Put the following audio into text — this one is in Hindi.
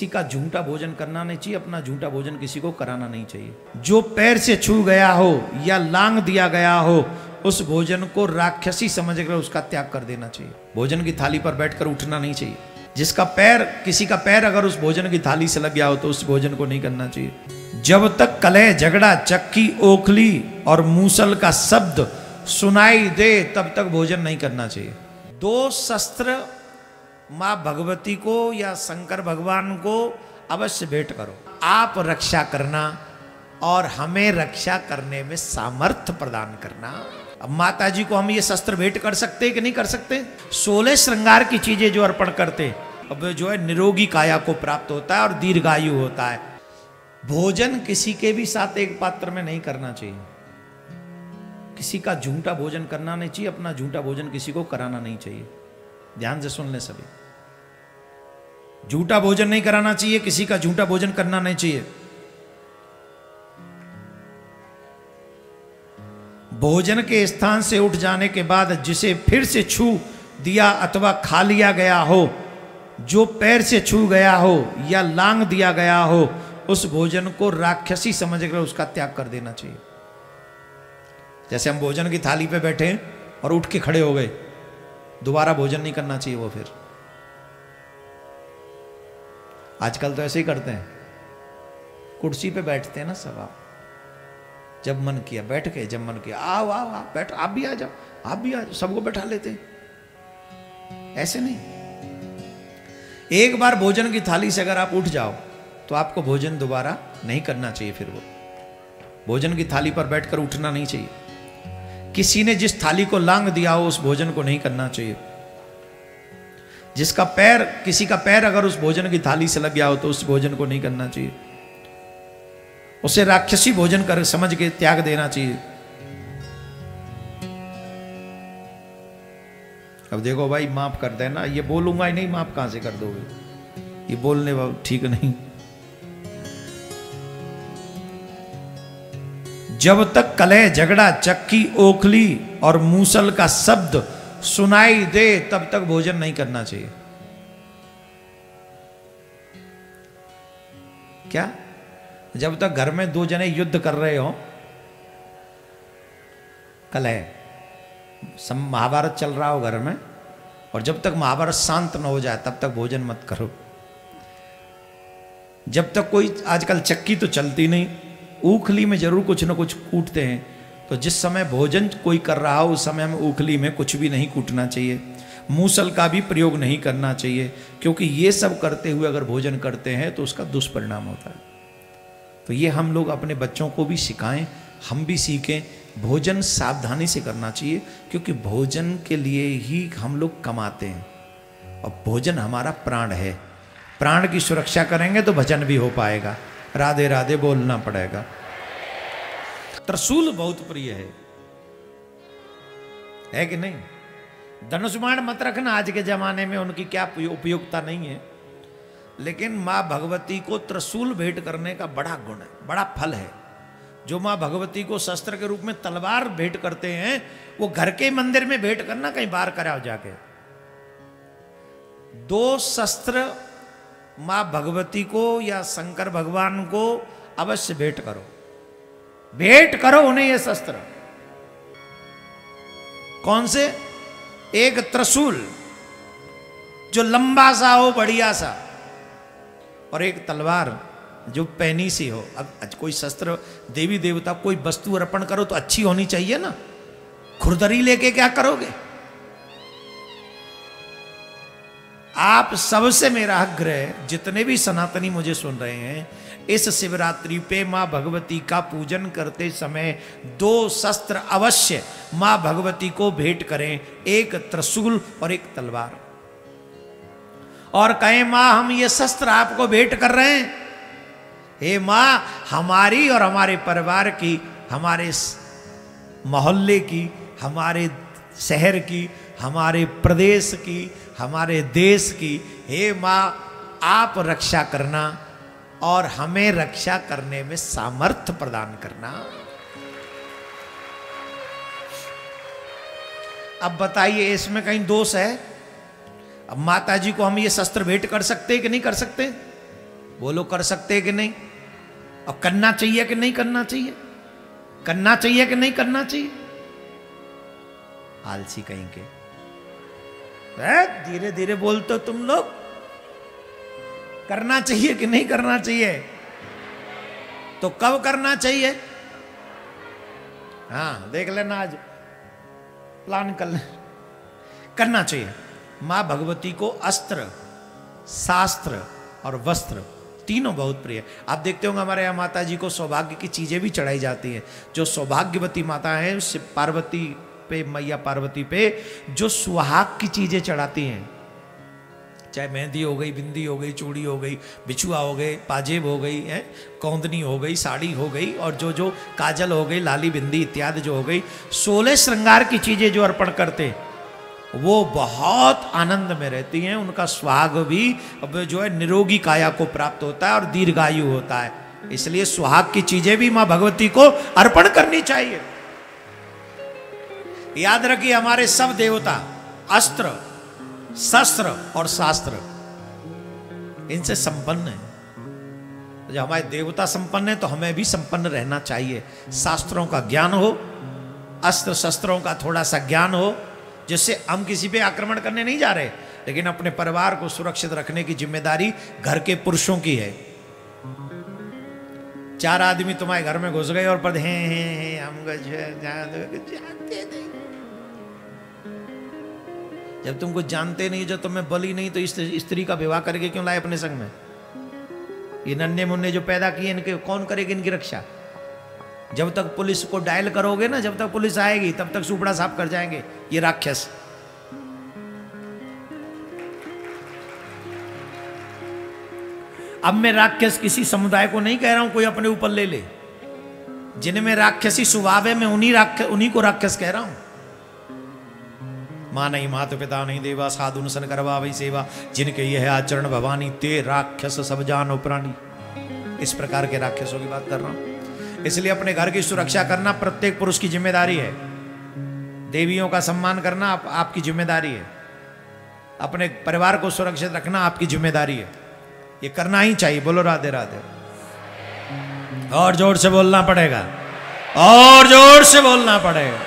किसी का झूठा भोजन करना नहीं चाहिए, अपना झूठा भोजन किसी को कराना नहीं चाहिए। जो पैर से छू गया हो या लांग दिया गया हो उस भोजन को राक्षसी समझकर उसका त्याग कर देना चाहिए। भोजन की थाली पर बैठकर उठना नहीं चाहिए। जिसका पैर, किसी का पैर अगर उस भोजन की थाली से लग गया हो तो उस भोजन को नहीं करना चाहिए। जब तक कलह, झगड़ा, चक्की, ओखली और मूसल का शब्द सुनाई दे तब तक भोजन नहीं करना चाहिए। दो शस्त्र माँ भगवती को या शंकर भगवान को अवश्य भेंट करो। आप रक्षा करना और हमें रक्षा करने में सामर्थ्य प्रदान करना। अब माता जी को हम ये शस्त्र भेंट कर सकते कि नहीं कर सकते? 16 श्रृंगार की चीजें जो अर्पण करते, अब जो है निरोगी काया को प्राप्त होता है और दीर्घायु होता है। भोजन किसी के भी साथ एक पात्र में नहीं करना चाहिए। किसी का झूठा भोजन करना नहीं चाहिए, अपना झूठा भोजन किसी को कराना नहीं चाहिए। ध्यान से सुन ले सभी, झूठा भोजन नहीं कराना चाहिए, किसी का झूठा भोजन करना नहीं चाहिए। भोजन के स्थान से उठ जाने के बाद जिसे फिर से छू दिया अथवा खा लिया गया हो, जो पैर से छू गया हो या लांग दिया गया हो उस भोजन को राक्षसी समझकर उसका त्याग कर देना चाहिए। जैसे हम भोजन की थाली पे बैठे और उठ के खड़े हो गए, दोबारा भोजन नहीं करना चाहिए। वो फिर आजकल तो ऐसे ही करते हैं, कुर्सी पे बैठते हैं ना सब, आप जब मन किया बैठ गए, जब मन किया आओ आओ आओ बैठ, आप भी आ जाओ, आप भी आ जाओ, सबको बैठा लेते हैं। ऐसे नहीं। एक बार भोजन की थाली से अगर आप उठ जाओ तो आपको भोजन दोबारा नहीं करना चाहिए। फिर वो भोजन की थाली पर बैठकर उठना नहीं चाहिए। किसी ने जिस थाली को लांग दिया हो उस भोजन को नहीं करना चाहिए। जिसका पैर, किसी का पैर अगर उस भोजन की थाली से लग गया हो तो उस भोजन को नहीं करना चाहिए। उसे राक्षसी भोजन कर समझ के त्याग देना चाहिए। अब देखो भाई, माफ कर देना, ये बोलूंगा ही नहीं, माफ कहां से कर दोगे? ये बोलने ठीक नहीं। जब तक कलह, झगड़ा, चक्की, ओखली और मूसल का शब्द सुनाई दे तब तक भोजन नहीं करना चाहिए। क्या? जब तक घर में दो जने युद्ध कर रहे हो, कलह, महाभारत चल रहा हो घर में, और जब तक महाभारत शांत न हो जाए तब तक भोजन मत करो। जब तक कोई, आजकल चक्की तो चलती नहीं, ऊखली में जरूर कुछ न कुछ कूटते हैं, तो जिस समय भोजन कोई कर रहा हो उस समय में ऊखली में कुछ भी नहीं कूटना चाहिए। मूसल का भी प्रयोग नहीं करना चाहिए, क्योंकि ये सब करते हुए अगर भोजन करते हैं तो उसका दुष्परिणाम होता है। तो ये हम लोग अपने बच्चों को भी सिखाएं, हम भी सीखें। भोजन सावधानी से करना चाहिए, क्योंकि भोजन के लिए ही हम लोग कमाते हैं और भोजन हमारा प्राण है। प्राण की सुरक्षा करेंगे तो भजन भी हो पाएगा। राधे राधे बोलना पड़ेगा। त्रिशूल बहुत प्रिय है कि नहीं? धनुष बाण मत रखना, आज के जमाने में उनकी क्या उपयोगिता नहीं है, लेकिन माँ भगवती को त्रिशूल भेंट करने का बड़ा गुण है, बड़ा फल है। जो माँ भगवती को शस्त्र के रूप में तलवार भेंट करते हैं, वो घर के मंदिर में भेंट करना, कहीं बाहर कराओ जाके। दो शस्त्र माँ भगवती को या शंकर भगवान को अवश्य भेंट करो, भेंट करो उन्हें ये शस्त्र। कौन से? एक त्रिशूल जो लंबा सा हो, बढ़िया सा, और एक तलवार जो पैनी सी हो। अब कोई शस्त्र, देवी देवता कोई वस्तु अर्पण करो तो अच्छी होनी चाहिए ना। खुरदरी लेके क्या करोगे? आप सबसे मेरा आग्रह, जितने भी सनातनी मुझे सुन रहे हैं, इस शिवरात्रि पे माँ भगवती का पूजन करते समय दो शस्त्र अवश्य माँ भगवती को भेंट करें, एक त्रिशूल और एक तलवार, और कहें माँ हम ये शस्त्र आपको भेंट कर रहे हैं। हे माँ, हमारी और हमारे परिवार की, हमारे मोहल्ले की, हमारे शहर की, हमारे प्रदेश की, हमारे देश की, हे माँ आप रक्षा करना और हमें रक्षा करने में सामर्थ्य प्रदान करना। अब बताइए, इसमें कहीं दोष है? अब माता जी को हम ये शस्त्र भेंट कर सकते कि नहीं कर सकते? बोलो कर सकते हैं कि नहीं? और करना चाहिए कि नहीं करना चाहिए? करना चाहिए कि नहीं करना चाहिए? आलसी कहीं के, धीरे धीरे बोलते हो तुम लोग। करना चाहिए कि नहीं करना चाहिए? तो कब करना चाहिए? हाँ देख लेना, आज प्लान कर ले। करना चाहिए। मां भगवती को अस्त्र, शास्त्र और वस्त्र तीनों बहुत प्रिय है। आप देखते होंगे हमारे यहाँ माता जी को सौभाग्य की चीजें भी चढ़ाई जाती हैं। जो सौभाग्यवती माता है पार्वती पे, मैया पार्वती पे जो सुहाग की चीजें चढ़ाती हैं, चाहे मेहंदी हो गई, बिंदी हो गई, चूड़ी हो गई, बिछुआ हो गई, पाजेब हो गई है, कौंदनी हो गई, साड़ी हो गई, और जो जो काजल हो गई, लाली बिंदी इत्यादि जो हो गई, 16 श्रृंगार की चीजें जो अर्पण करते वो बहुत आनंद में रहती हैं। उनका सुहाग भी अब जो है निरोगी काया को प्राप्त होता है और दीर्घायु होता है। इसलिए सुहाग की चीजें भी मां भगवती को अर्पण करनी चाहिए। याद रखिए हमारे सब देवता अस्त्र, शस्त्र और शास्त्र इनसे संपन्न है। जब हमारे देवता संपन्न है तो हमें भी संपन्न रहना चाहिए। शास्त्रों का ज्ञान हो, अस्त्र शस्त्रों का थोड़ा सा ज्ञान हो, जिससे हम किसी पे आक्रमण करने नहीं जा रहे, लेकिन अपने परिवार को सुरक्षित रखने की जिम्मेदारी घर के पुरुषों की है। 4 आदमी तुम्हारे घर में घुस गए और पद हैं हम जानते नहीं। जब तुमको जानते नहीं, जो तुम्हें बली नहीं, तो इस स्त्री का विवाह करके क्यों लाए अपने संग में? ये नन्हे मुन्ने जो पैदा किए इनके कौन करेगी इनकी रक्षा? जब तक पुलिस को डायल करोगे ना, जब तक पुलिस आएगी तब तक सुपड़ा साफ कर जाएंगे ये राक्षस। अब मैं राक्षस किसी समुदाय को नहीं कह रहा हूं कोई अपने ऊपर ले ले। जिनमें राक्षसी स्वभाव है मैं उन्हीं को राक्षस कह रहा हूं। मां नहीं माता पिता नहीं देवा, साधु सन करवा वही सेवा, जिनके यह आचरण भवानी, ते राक्षस सब जानो प्राणी। इस प्रकार के राक्षसों की बात कर रहा हूं। इसलिए अपने घर की सुरक्षा करना प्रत्येक पुरुष की जिम्मेदारी है। देवियों का सम्मान करना आपकी जिम्मेदारी है। अपने परिवार को सुरक्षित रखना आपकी जिम्मेदारी है। ये करना ही चाहिए। बोलो राधे राधे। और जोर से बोलना पड़ेगा, और जोर से बोलना पड़ेगा।